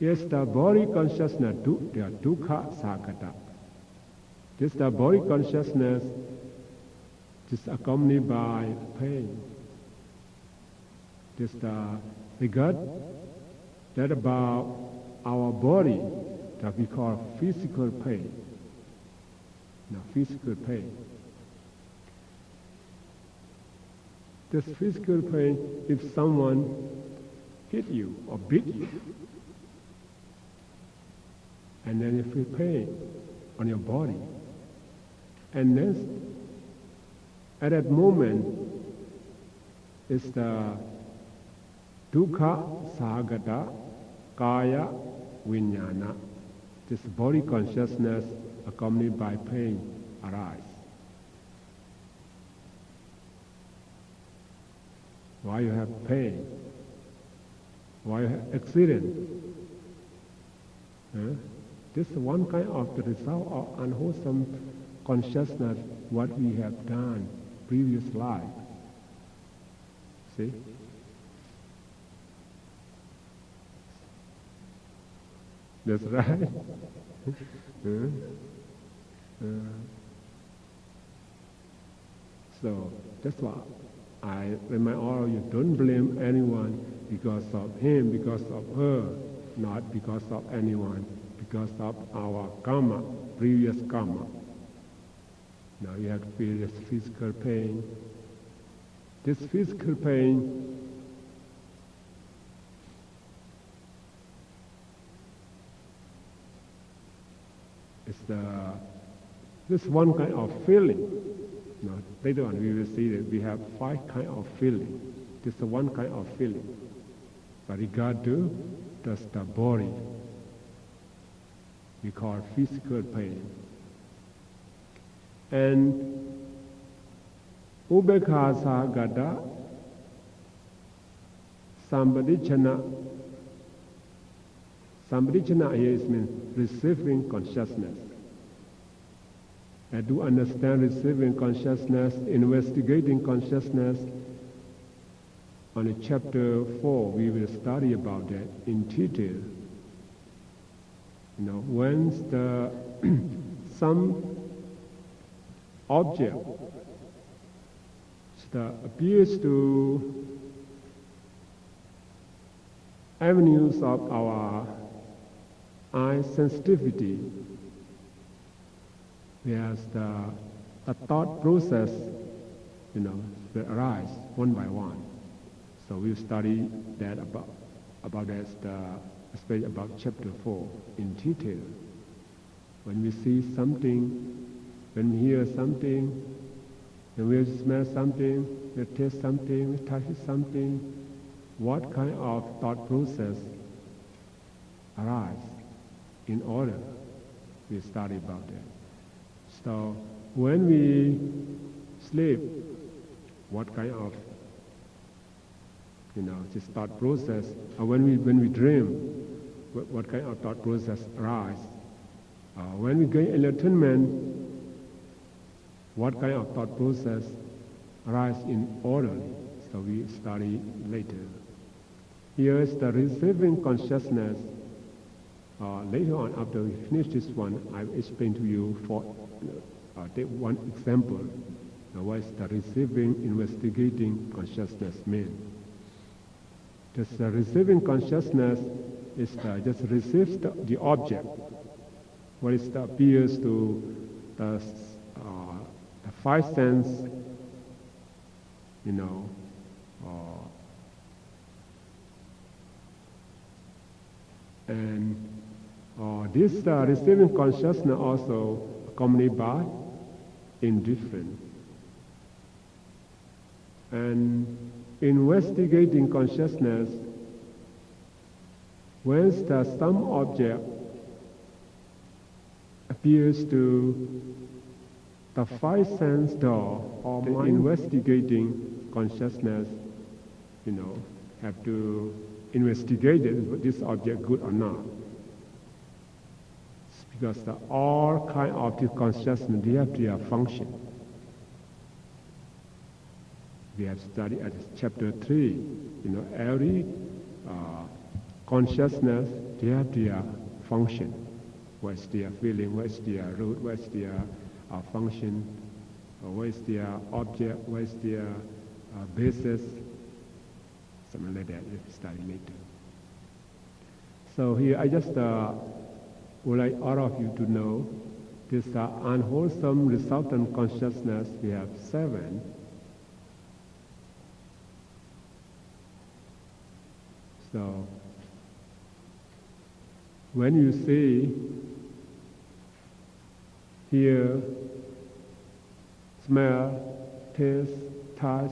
Yes, the body consciousness, the dukkha sakata. This the body consciousness is accompanied by pain. This the regard that about our body that we call physical pain. Now, physical pain. This physical pain, if someone hit you or beat you, and then you feel pain on your body, and then at that moment is the dukkha sahagata kaya vijnana. This body consciousness accompanied by pain arise. Why you have pain? Why you have accident? This is one kind of the result of unwholesome consciousness, what we have done previous life. See? That's right. So that's why I remind all of you, don't blame anyone because of him, because of her, not because of anyone, because of our karma, previous karma. Now you have to feel this physical pain. This physical pain is this one kind of feeling. Now, later on we will see that we have 5 kinds of feeling. This is one kind of feeling. But regard to just the body, we call physical pain. And ubekha sagata sambadichana. Sambadichana here means receiving consciousness. And to understand receiving consciousness, investigating consciousness, on chapter 4 we will study about that in detail. You know, when some object that appears to avenues of our eye sensitivity, there's the thought process, you know, will arise one by one. So we'll study that about that, especially about chapter 4 in detail. When we see something, when we hear something, when we smell something, we taste something, we touch something, what kind of thought process arise in order we study about that. So when we sleep, what kind of, you know, this thought process, or when we dream, what kind of thought process arise? When we gain enlightenment, what kind of thought process arise in order? So we study later. Here is the receiving consciousness. Later on, after we finish this one, I will explain to you for take one example. What is the receiving, investigating consciousness mean? Just receiving consciousness is just receives the object. What is the appears to the 5 sense, you know, and this receiving consciousness also accompanied by indifference. And investigating consciousness, when some object appears to the 5 sense door or the investigating consciousness, you know, have to investigate it, this object good or not. It's because all kind of the consciousness, they have their function. We have studied at chapter 3, you know, every consciousness, they have their function. What's their feeling, what's their root, what's their function, what is their object, what is their basis, something like that, we'll study later. So here I just would like all of you to know this unwholesome resultant consciousness, we have 7. So when you see, hear, smell, taste, touch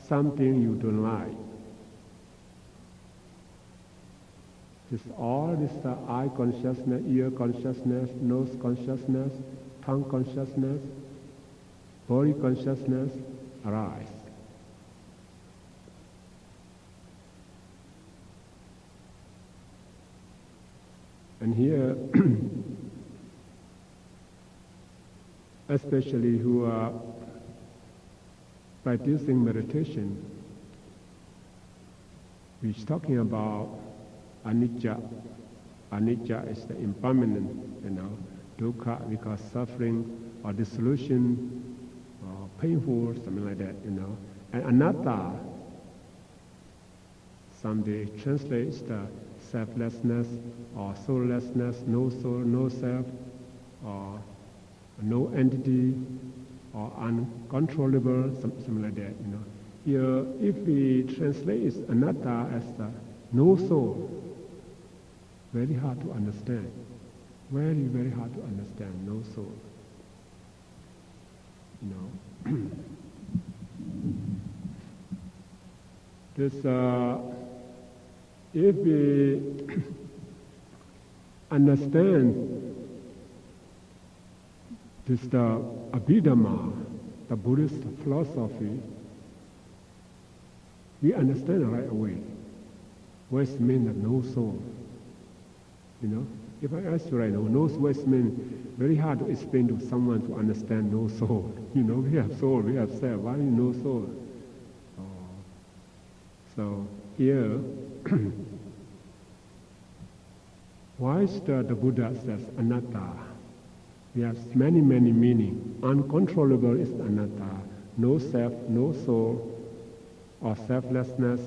something you don't like, this all this eye consciousness, ear consciousness, nose consciousness, tongue consciousness, body consciousness arise. And here, especially who are practicing meditation, we're talking about anicca. Anicca is the impermanent, dukkha because suffering or dissolution or painful, something like that, And anatta, someday translates the selflessness or soullessness, no soul, no self, or no entity, or uncontrollable, something like that, Here, if we translate anatta as the no soul, very hard to understand. Very, very hard to understand, no soul. This, if we understand this, the Abhidhamma, the Buddhist philosophy, we understand right away what it means that no soul. If I ask you right now, no soul, what it means, very hard to explain to someone to understand no soul. We have soul, we have self, why no soul? So here, why is the Buddha says anatta? We have many, many meanings. Uncontrollable is anatta. No self, no soul, or selflessness,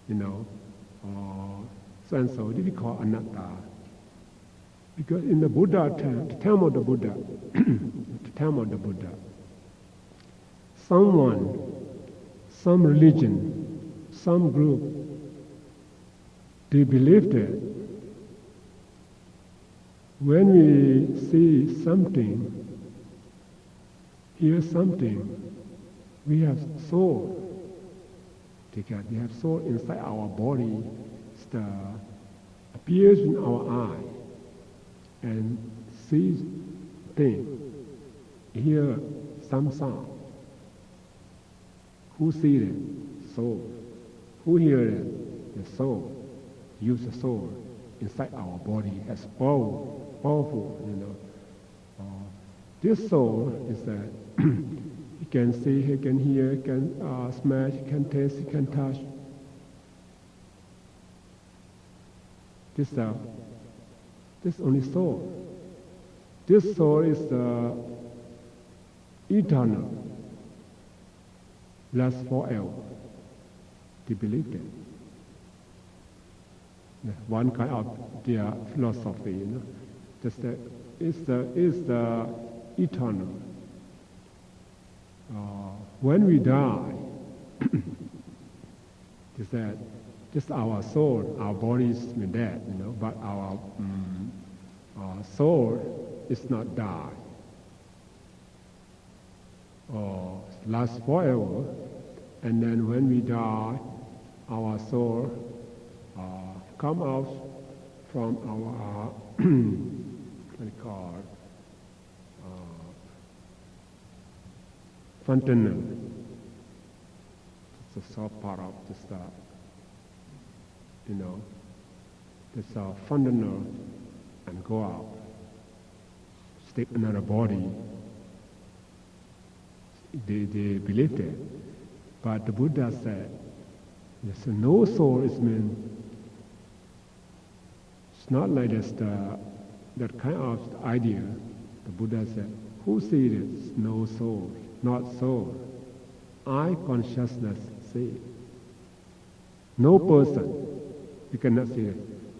or so and so. This we call anatta. Because in the Buddha term, the term of the Buddha, someone, some religion, some group, they believe that when we see something, hear something, we have soul. We have soul inside our body, appears in our eye, and sees things, hear some sound. Who sees it? Soul. Who hears it? The soul. Use the soul inside our body as powerful, This soul is that he can see, he can hear, he can smell, he can taste, he can touch. This only soul. This soul is eternal, lasts forever. They believe that. One kind of their philosophy, Just is the eternal. When we die, is that just our soul, our body is dead, but our soul is not die. Or lasts forever, and then when we die, our soul come out from our what we call fontanel. It's a soft part of the stuff, It's a fontanel and go out, stick another body. They believe that, but the Buddha said, yes, no soul is meant It's not like this, that kind of idea. The Buddha said, who sees it? No soul, not soul. I consciousness see it. No person. You cannot see it.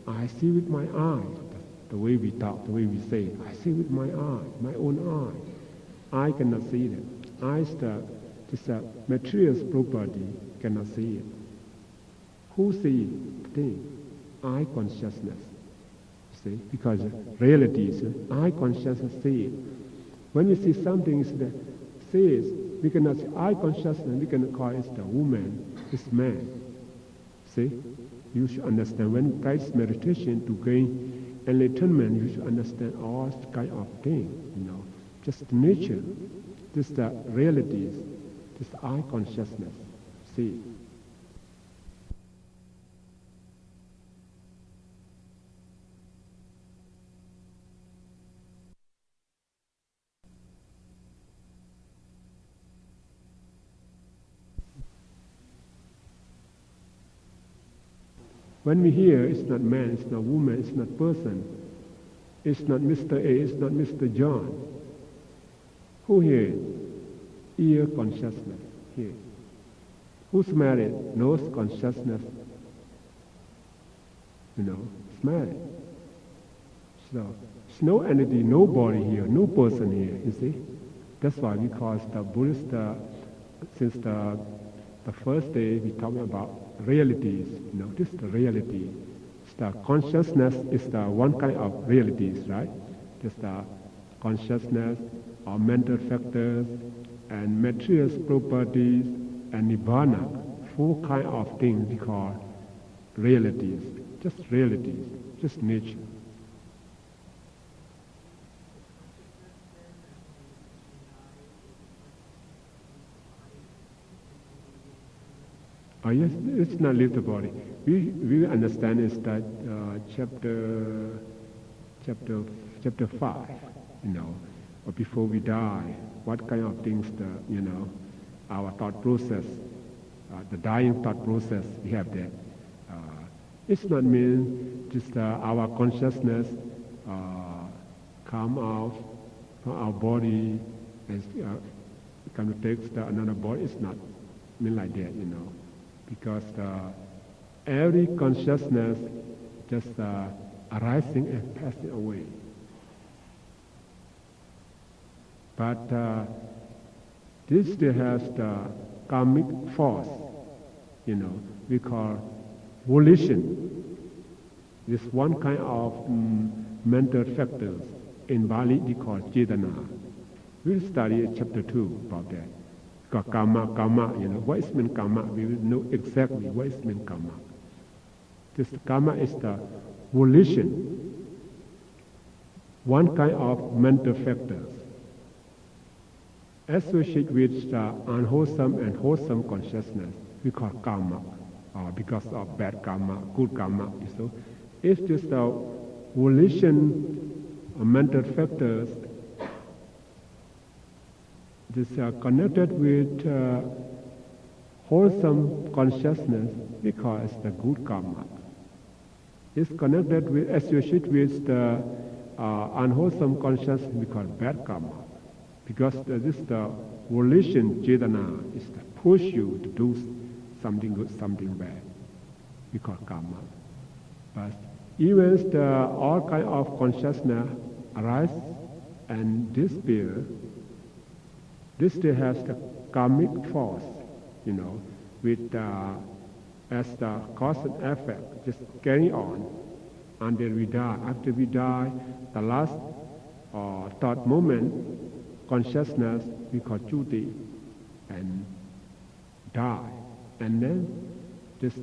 I see with my eye. The way we talk, the way we say it. I see with my eye, my own eye. I cannot see it. Eyes just a material property, cannot see it. Who sees the thing? I consciousness. See? Because reality is I consciousness see it. When we see something says, we cannot say I consciousness, we cannot call it the woman, it's man. See? You should understand when you practice meditation to gain enlightenment, you should understand all kind of things, just nature, just the realities, just I consciousness. See? When we hear, it's not man, it's not woman, it's not person, it's not Mr. A, it's not Mr. John. Who hears? Ear consciousness here. Who smells it? Nose consciousness. Smell it. So, there's no entity, no body here, no person here, you see? That's why we call the Buddhist, since the first day we talk about realities, this is the reality. It's the consciousness is the one kind of realities, right? Just the consciousness or mental factors and material properties and nibbana, four kind of things we call realities, just nature. Oh yes, it's not leave the body. We understand is that chapter 5, or before we die, what kind of things our thought process, the dying thought process we have there. It's not mean just our consciousness come out from our body and come to take another body. It's not mean like that, because every consciousness just arising and passing away. But this still has the karmic force, we call volition. This one kind of mental factors. In Bali we call Chetana. We'll study chapter 2 about that. Karma, what is mean karma? We will know exactly what is mean karma. This karma is the volition, one kind of mental factors associated with the unwholesome and wholesome consciousness. We call karma, because of bad karma, good karma. So it's just the volition of mental factors just connected with wholesome consciousness, because the good karma. It's connected with, associated with the unwholesome consciousness, we call bad karma. Because this the volition, chetana, is to push you to do something good, something bad. We call karma. But even all kind of consciousness arise and disappear, this still has the karmic force, with as the cause and effect, just carry on until we die. After we die, the last thought moment, consciousness, we call chuti, and die. And then just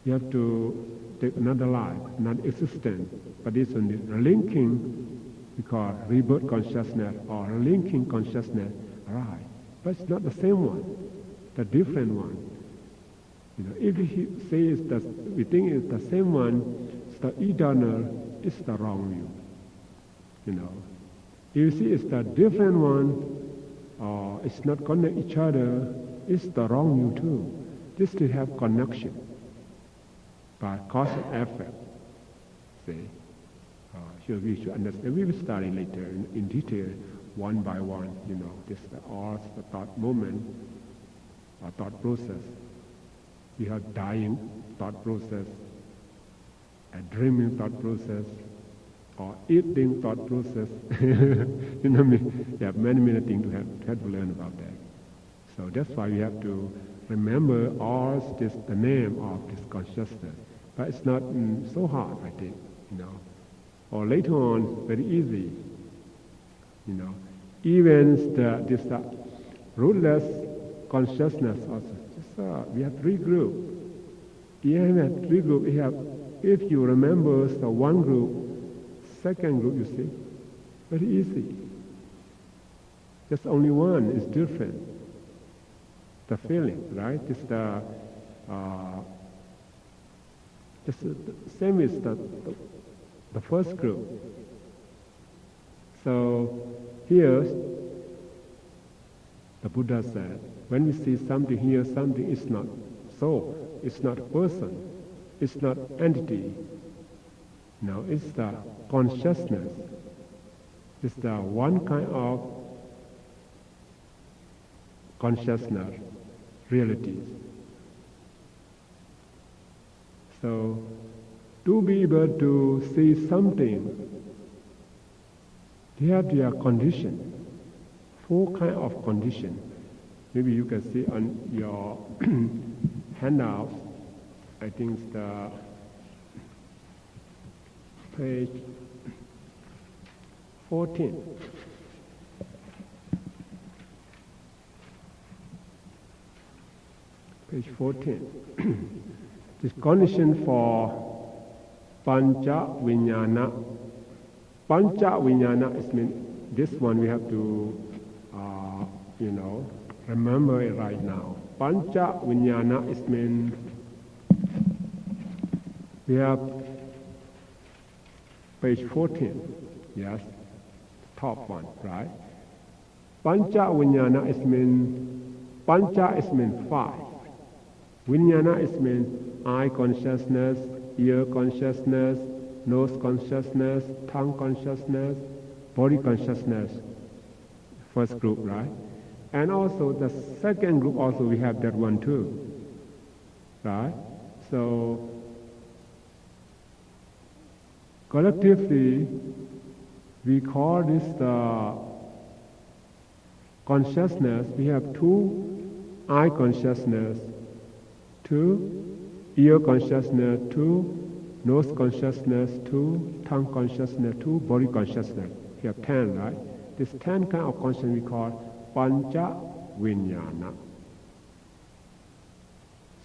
you have to take another life, not existence, but it's only linking, we call rebirth consciousness or linking consciousness, right? But it's not the same one, the different one. If we say we think it's the same one, it's the eternal, it's the wrong view. If you see it's the different one, it's not connect each other, it's the wrong view too. Just to have connection. by cause and effect. See, we should understand. We will study later in detail, one by one. This all the thought moment, thought process. We have dying thought process, a dreaming thought process, or eating thought process. We have many things to have to learn about that. So that's why we have to remember all this, the name of this consciousness. But it's not so hard, I think, Or later on, very easy, Even this rootless consciousness also. We have three groups. If you remember the one group, second group, you see, very easy. Just only one is different. The feeling, right? It's the same as the first group. So here, the Buddha said, when we see something here, something is not so. It's not a person. It's not entity. No, it's the consciousness. It's the one kind of consciousness, realities. So, to be able to see something, you have their condition, four kind of condition. Maybe you can see on your handouts, I think it's the page 14. Page 14. This condition for Pancha Vijnana. Pancha Vijnana is mean this one we have to, remember it right now. Pancha Vijnana is mean we have page 14. Yes, top one, right? Pancha Vijnana is mean Pancha is mean five. Vijnana is mean eye consciousness, ear consciousness, nose consciousness, tongue consciousness, body consciousness. First group, right? And also the second group also we have that one too. Right? So collectively we call this the consciousness. We have two eye consciousness, two ear consciousness, two nose consciousness, two tongue consciousness, two body consciousness. We have 10, right? This 10 kind of consciousness we call Pancha Vijnana.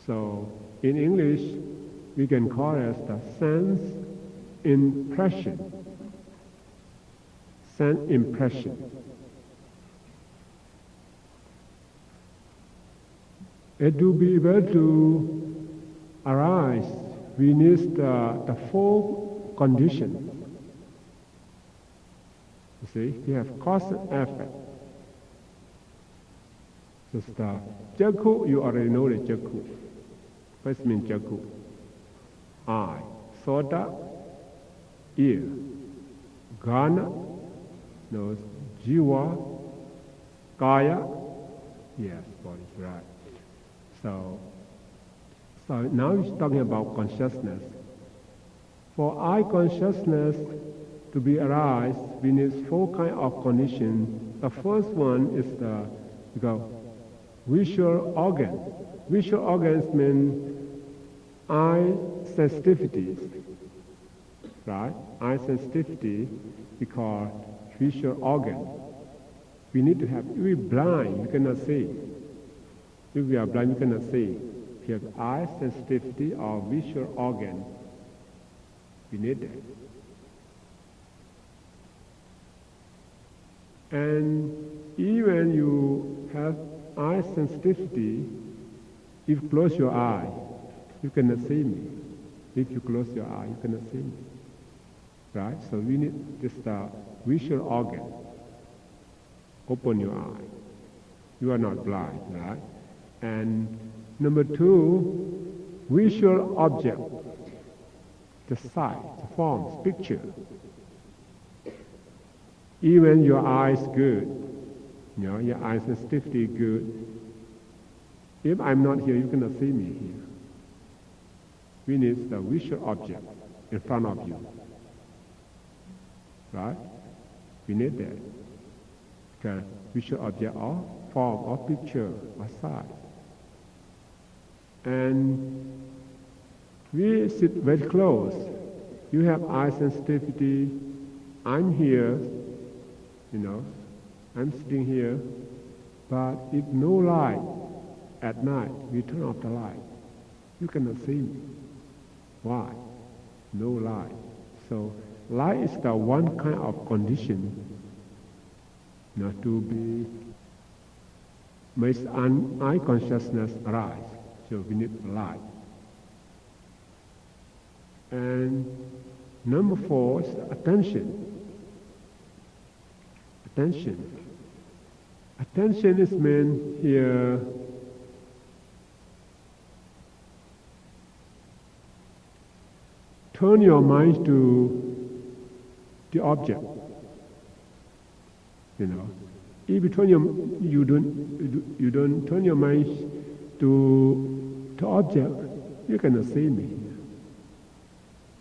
So in English we can call it the sense impression. Sense impression. And to be able to arise, we need the four conditions. You see, we have cause and effect. Just Jakku, you already know the Jakku. What means Jakku? Eye. Sota, ear. Gana, nose. Jiva, Kaya, yes, body, right. So now he's talking about consciousness. For eye consciousness to be arise, we need four kind of conditions. The first one is the visual organ. Visual organs mean eye sensitivities, right? Eye sensitivity we call visual organ. We need to have, if we're blind, we cannot see. If we are blind, we cannot see. If you have eye sensitivity or visual organ, we need that. And even you have eye sensitivity, if you close your eye, you cannot see me. If you close your eye, you cannot see me. Right? So we need this visual organ. Open your eye. You are not blind, right? And number two, visual object. the sight, the forms, picture. Even your eyes good, your eyes sensitivity good. If I'm not here, you cannot see me here. We need the visual object in front of you. Right? We need that. Because visual object or form or picture or sight. And we sit very close. You have eye sensitivity. I'm here, I'm sitting here. But if no light at night, we turn off the light. You cannot see me. Why? No light. So light is the one kind of condition to be makes eye consciousness arise. So we need light. And number 4 is attention. Attention. Attention is meant here turn your mind to the object. If you don't turn your mind to object, you cannot see me.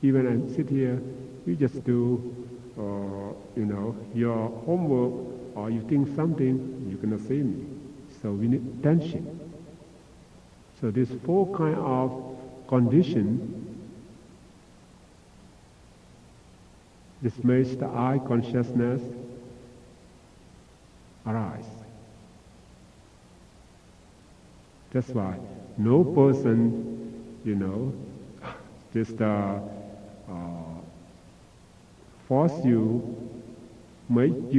Even I sit here, you just do, your homework, or you think something, you cannot see me. So we need attention. So this 4 kind of condition. This makes the eye consciousness arise. That's why no person, just force you, make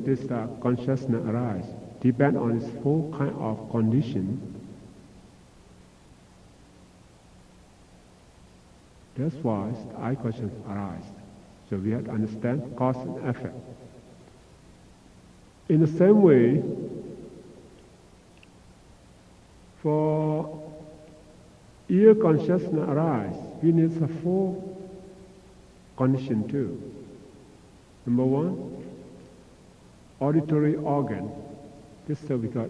this consciousness arise. Depend on this 4 kind of condition. That's why the eye consciousness arises. So we have to understand cause and effect. In the same way, for ear consciousness arise, we need the 4 conditions too. Number 1, auditory organ. This is we got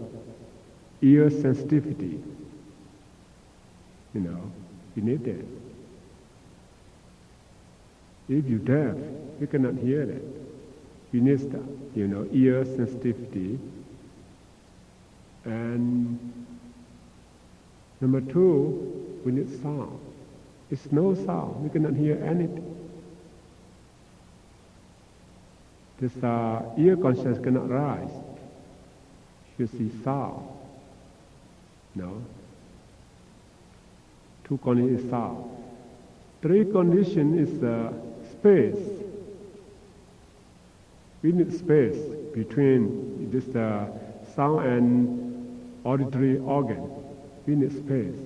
ear sensitivity. You need that. If you're deaf, you cannot hear that. You need the, ear sensitivity. And number 2, we need sound. It's no sound. We cannot hear anything. This ear consciousness cannot rise. You see sound. No. 2 conditions is sound. 3 condition is space. We need space between this sound and auditory organ. We need space.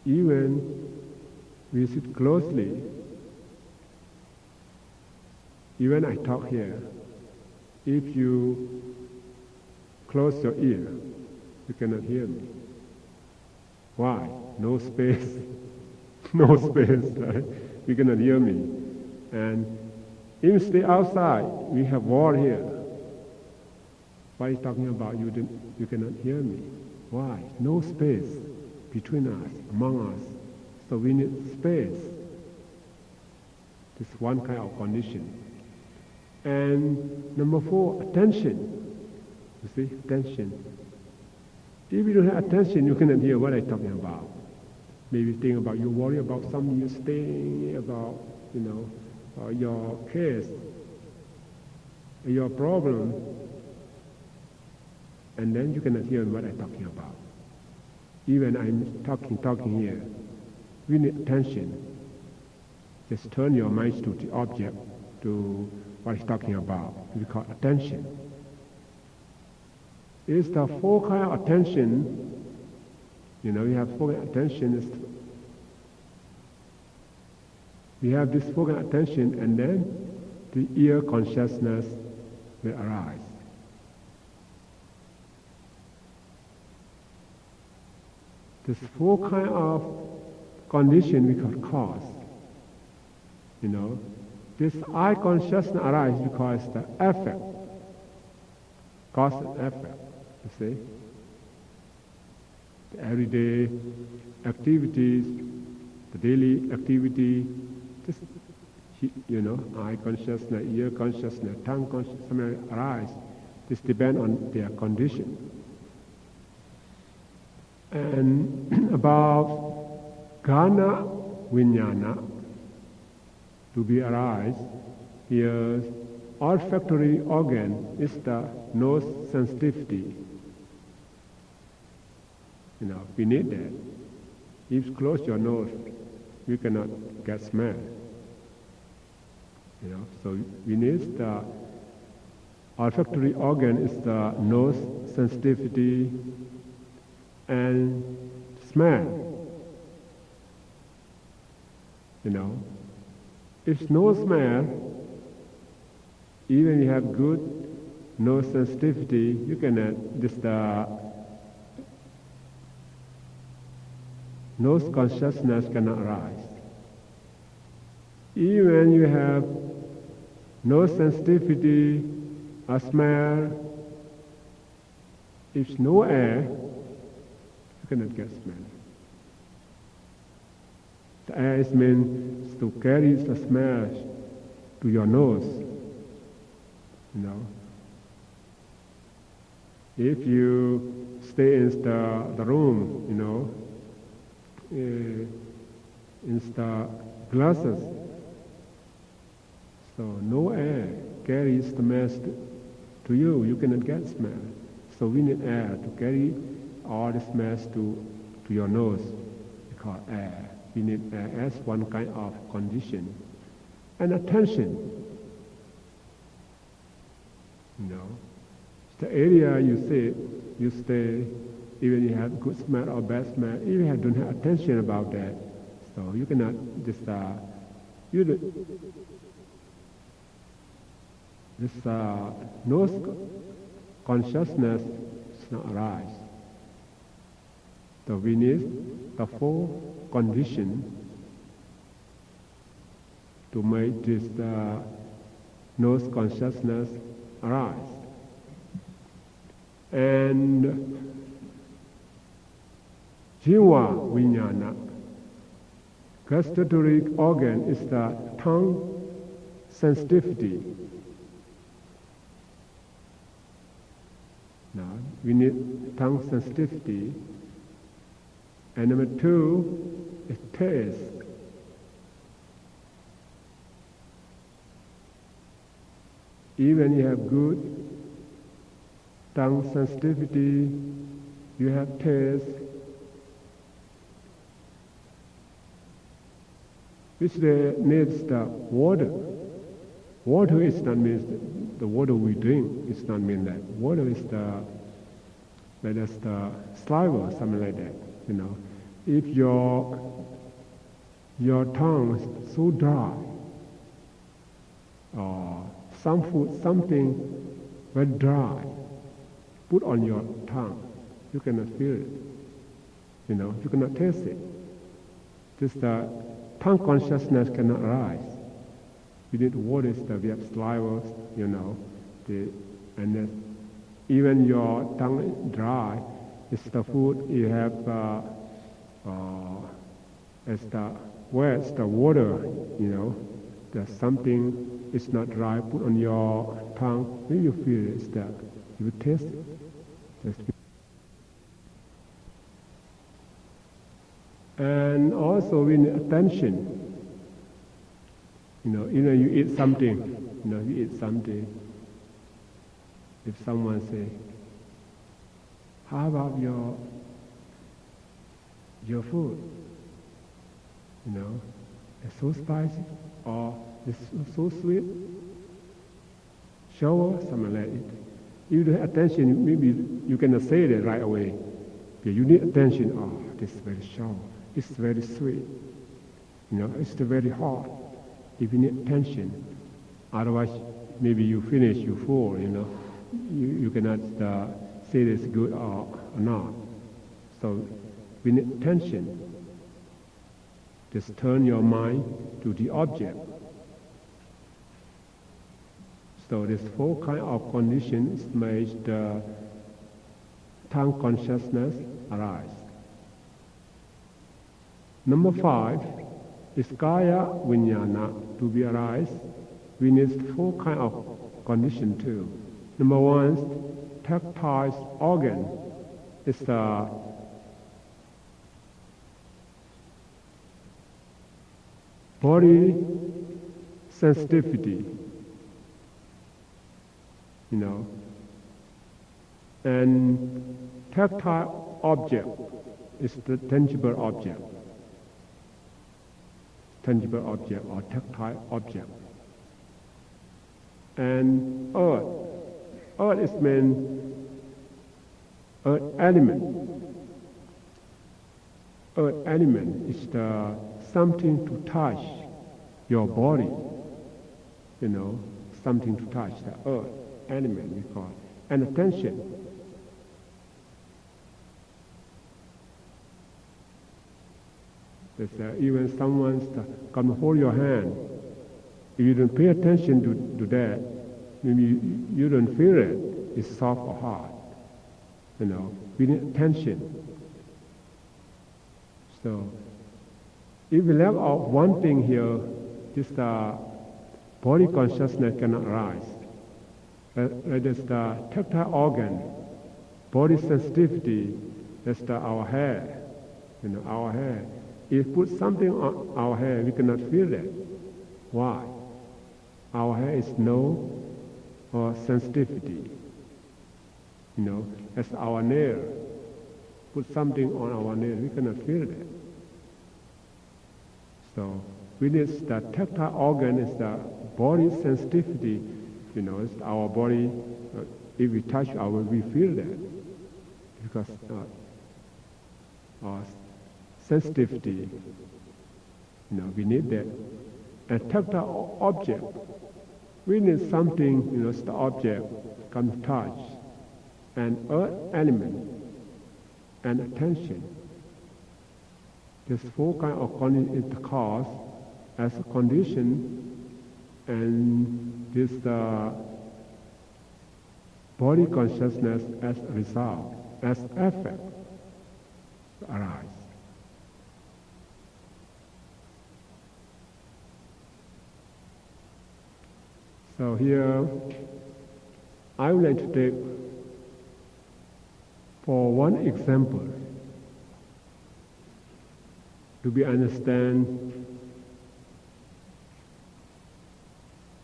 Even we sit closely. Even I talk here. If you close your ear, you cannot hear me. Why? No space. No space, right? You cannot hear me. And even stay outside, we have wall here. Why are you talking about? You cannot hear me. Why? No space between us, among us. So we need space. This is one kind of condition. And number 4, attention. You see, attention. If you don't have attention, you cannot hear what I'm talking about. Maybe think about, you worry about something, you think about, your case, your problem, and then you cannot hear what I'm talking about. Even I'm talking here, we need attention. Just turn your mind to the object, to what he's talking about. We call attention. It's the 4 kind of attention. We have 4 kind of attention. We have this 4 kind of attention, and then the ear consciousness will arise. This 4 kind of condition we call cause. You know, this I consciousness arises because the effect, cause and effect. You see, the everyday activities, the daily activity, just eye consciousness, ear consciousness, tongue consciousness arise. This depends on their condition. And about Ghana Vijnana to be arise, here olfactory organ is the nose sensitivity. We need that. If you close your nose, you cannot get smell. So we need the olfactory organ is the nose sensitivity and smell. If no smell, even you have good nose sensitivity, you cannot nose consciousness cannot arise. Even you have nose sensitivity, a smell, if no air, you cannot get smell. The air is meant to carry the smell to your nose. If you stay in the room, in the glasses, so no air carries the mass to you. You cannot get smell. So we need air to carry all this mass to your nose. We call air. We need air as one kind of condition. And attention. The area you stay, even you have good smell or bad smell, if you don't have attention about that, so you cannot just nose consciousness does not arise. So we need the four conditions to make this nose consciousness arise. And Jiva Vijnana, gustatory organ is the tongue sensitivity. Now, we need tongue sensitivity. And number two is taste. Even you have good tongue sensitivity, you have taste, which needs the water. Water is not mean the water we drink. It's not mean that. Water is the saliva, something like that. If your tongue is so dry, or some food, something very dry, put on your tongue, you cannot feel it. You cannot taste it. Just the tongue consciousness cannot arise. You need water, we have saliva, and then even your tongue is dry, it's the food you have, it's the water, there's something, it's not dry, put on your tongue, when you feel it, it's that, you taste it. And also we need attention. You eat something, if someone say, how about your food? It's so spicy, or it's so sweet. Sour, something like it. If you don't have attention, maybe you cannot say that right away. But you need attention. Oh, this is very sour. It's very sweet. It's very hot. If you need attention, otherwise maybe you finish, you full. You cannot say this good or not. So we need attention. Just turn your mind to the object. So this four kind of conditions make the tongue consciousness arise. Number 5 is Kaya Vijnana to be arise. We need four kind of condition too. Number 1, tactile organ is the body sensitivity, and tactile object is the tangible object or tactile object. And earth is meant earth element. Earth element is the something to touch your body, something to touch the earth element we call it. And attention. Even someone come hold your hand, if you don't pay attention to that, maybe you don't feel it. It's soft or hard. We need attention. So, if we left out one thing here, this body consciousness cannot rise. That is the tactile organ, body sensitivity. That's our hair. Our hair. If you put something on our hair, we cannot feel it. Why? Our hair is no sensitivity. As our nail. Put something on our nail, we cannot feel it. So, we need the tactile organ is the body sensitivity. It's our body. If we touch we feel that because our sensitivity. We need that. And tactile object. We need something. It's the object can touch, and earth element, and attention. This four kind of condition is the cause as a condition, and this body consciousness as a result, as effect arise. So here, I would like to take for one example to be understand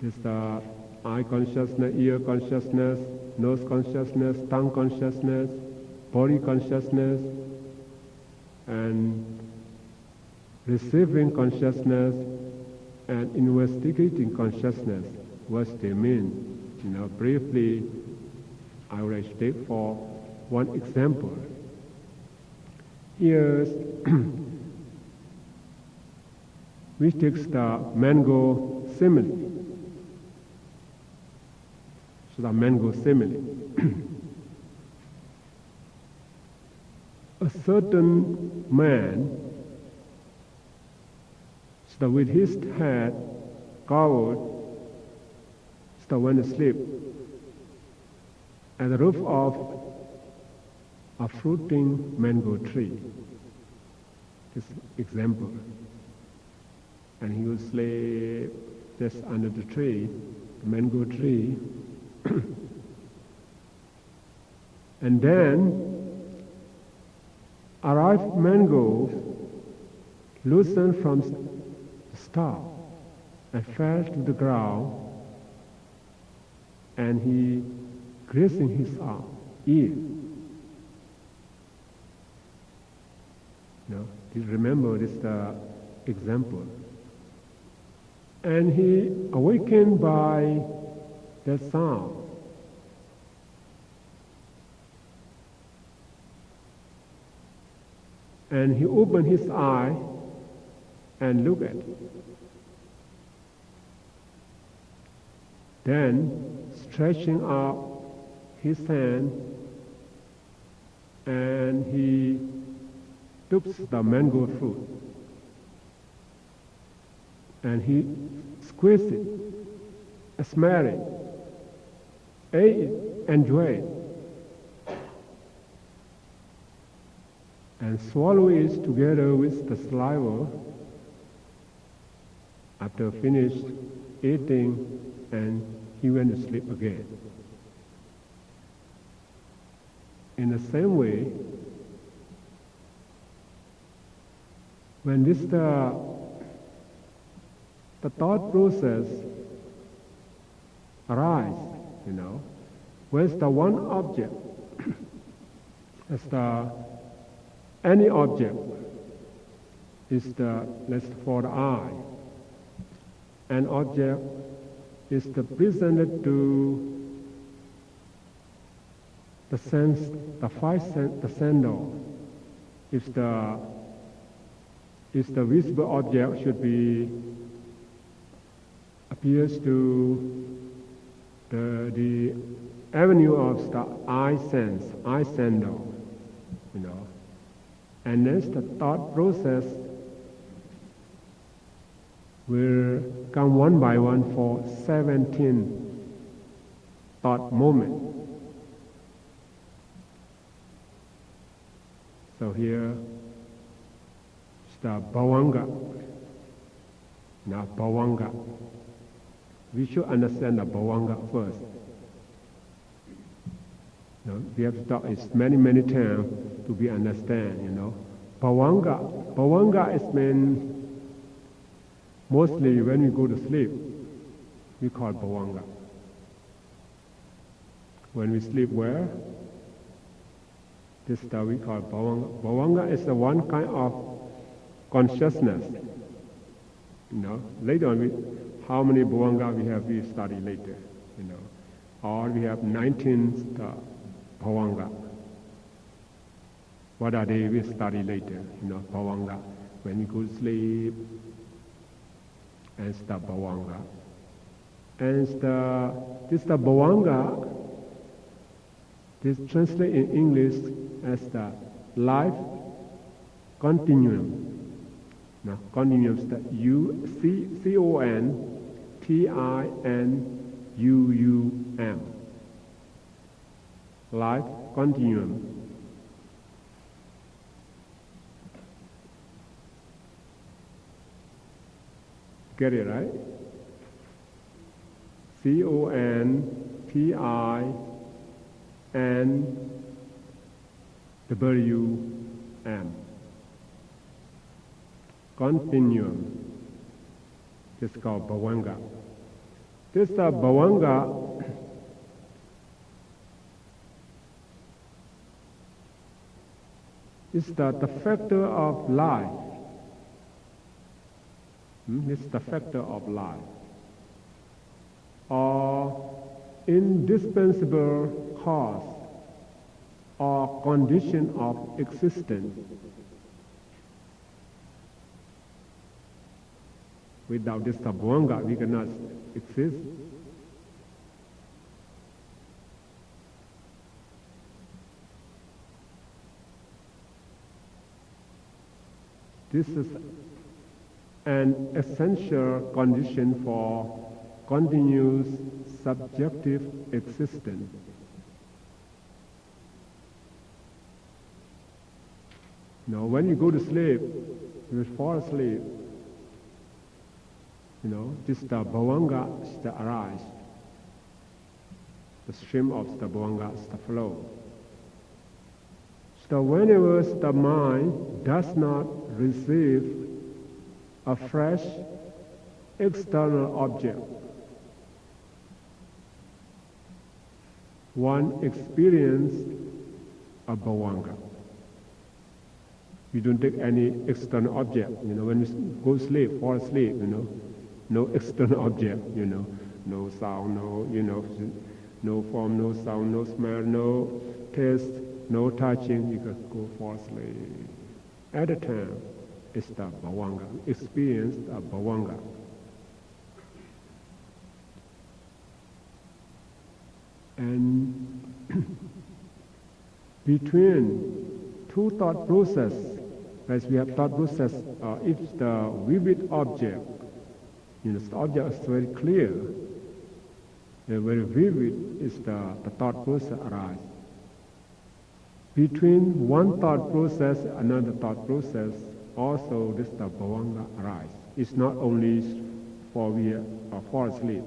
this eye consciousness, ear consciousness, nose consciousness, tongue consciousness, body consciousness, and receiving consciousness and investigating consciousness, what they mean. Briefly, I will take for one example. Here, we take the mango simile. So the mango simile. A certain man, so with his head covered, so went asleep at the roof of a fruiting mango tree. This example. And he would sleep just under the tree, the mango tree. And then a ripe mango loosened from the stalk and fell to the ground, and he grazing his ear. You remember this example. And he awakened by that sound. And he opened his eye and looked at it. Then, stretching out his hand, and he took the mango fruit and he squeezed it, smelled it, ate it, enjoyed it, and swallowed it together with the saliva after finished eating, and he went to sleep again. In the same way, when the thought process arises, where's the one object? Any object is let's for the eye. An object is presented to the sense, the sense. If the visible object appears to the avenue of the eye sense, and then the thought process will come one by one for 17 thought moments. So here is the bhavanga. Now bhavanga. We should understand the bhavanga first. We have to talk it many times to be understand, Bhavanga. Bhavanga is meant mostly when we go to sleep, we call bhavanga. When we sleep where? This stuff we call bhavanga. Bhavanga is the one kind of consciousness. Later on, how many bhavanga we study later, Or we have 19 bhavanga. What are they? We study later, bhavanga. When we go to sleep, and the bhavanga. And this bhavanga, this translated in English as the life continuum. Now, continuum is the CONTINUUM. Life continuum. Get it right? CONTINUUM. Continuum. This is called bhavanga. This bhavanga is the factor of life. This is the factor of life, or indispensable cause or condition of existence. Without this bhavanga, we cannot exist. This is an essential condition for continuous subjective existence. Now, when you go to sleep, you fall asleep. This the bhavanga is the arise. The stream of the bhavanga is the flow. So whenever the mind does not receive a fresh external object, one experiences a bhavanga. You don't take any external object. When you go to sleep, fall asleep, no external object, no sound, no form, no sound, no smell, no taste, no touching. You can go fall asleep. At the time, it's the bhavanga. Experience the bhavanga. And between two thought process, as we have thought process, if the vivid object The object is very clear, very vivid, is the thought process arises. Between one thought process and another thought process, also this the bhavanga arises. It's not only for we fall asleep.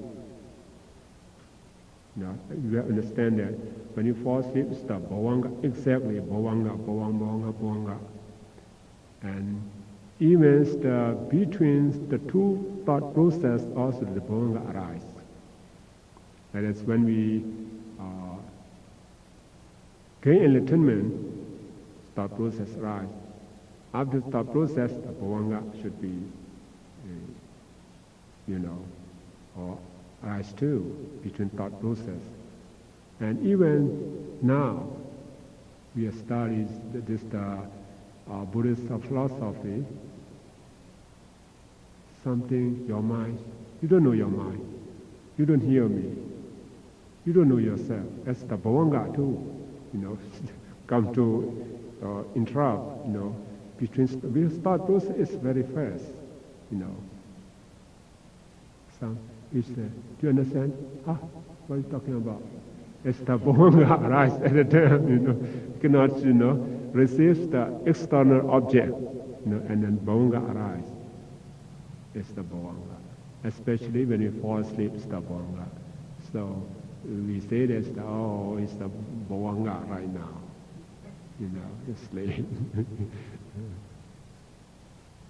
You understand that when you fall asleep, it's the bhavanga, exactly bhavanga. And even between the two thought process, also the bhavanga arises. That is when we gain enlightenment, thought process arises. After the thought process, the bhavanga should be, or arise too, between thought process. And even now, we have studied this Buddhist philosophy, something, your mind, you don't know your mind, you don't hear me, you don't know yourself. That's the bhavanga too, come to interrupt, because thought process is very fast, So, you say, do you understand? What are you talking about? It's the bhavanga arise at the time, you cannot, resist the external object, and then bhavanga arise. It's the bhavanga. Especially when you fall asleep, it's the bhavanga. So we say that, it's the bhavanga right now. It's late.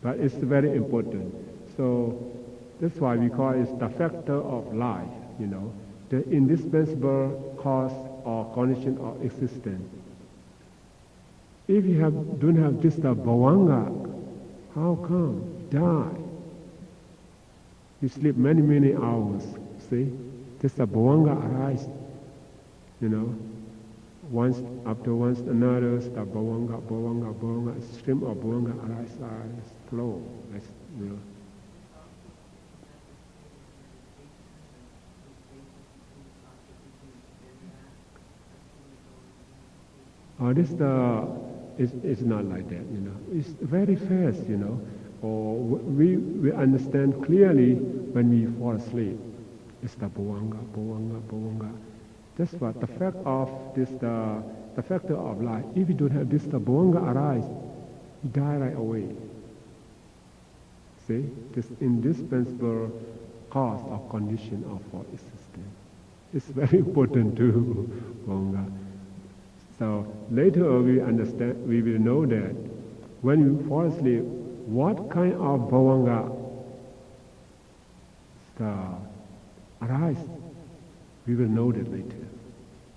But it's very important. So that's why we call it the factor of life, the indispensable cause or condition of existence. If you don't have this the bhavanga, how come? Die. You sleep many hours, see? This the bhavanga arises, once after once another, the bhavanga, stream of bhavanga arises, flow, It's not like that, It's very fast, Or we understand clearly when we fall asleep. It's the bhavanga. That's what the fact of this, the factor of life. If you don't have this, the bhavanga arise, you die right away. See, this indispensable cause or condition of our existence. It's very important too, bhavanga. So later we will know that when you fall asleep, what kind of bhavanga arise, we will know that later.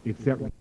Exactly.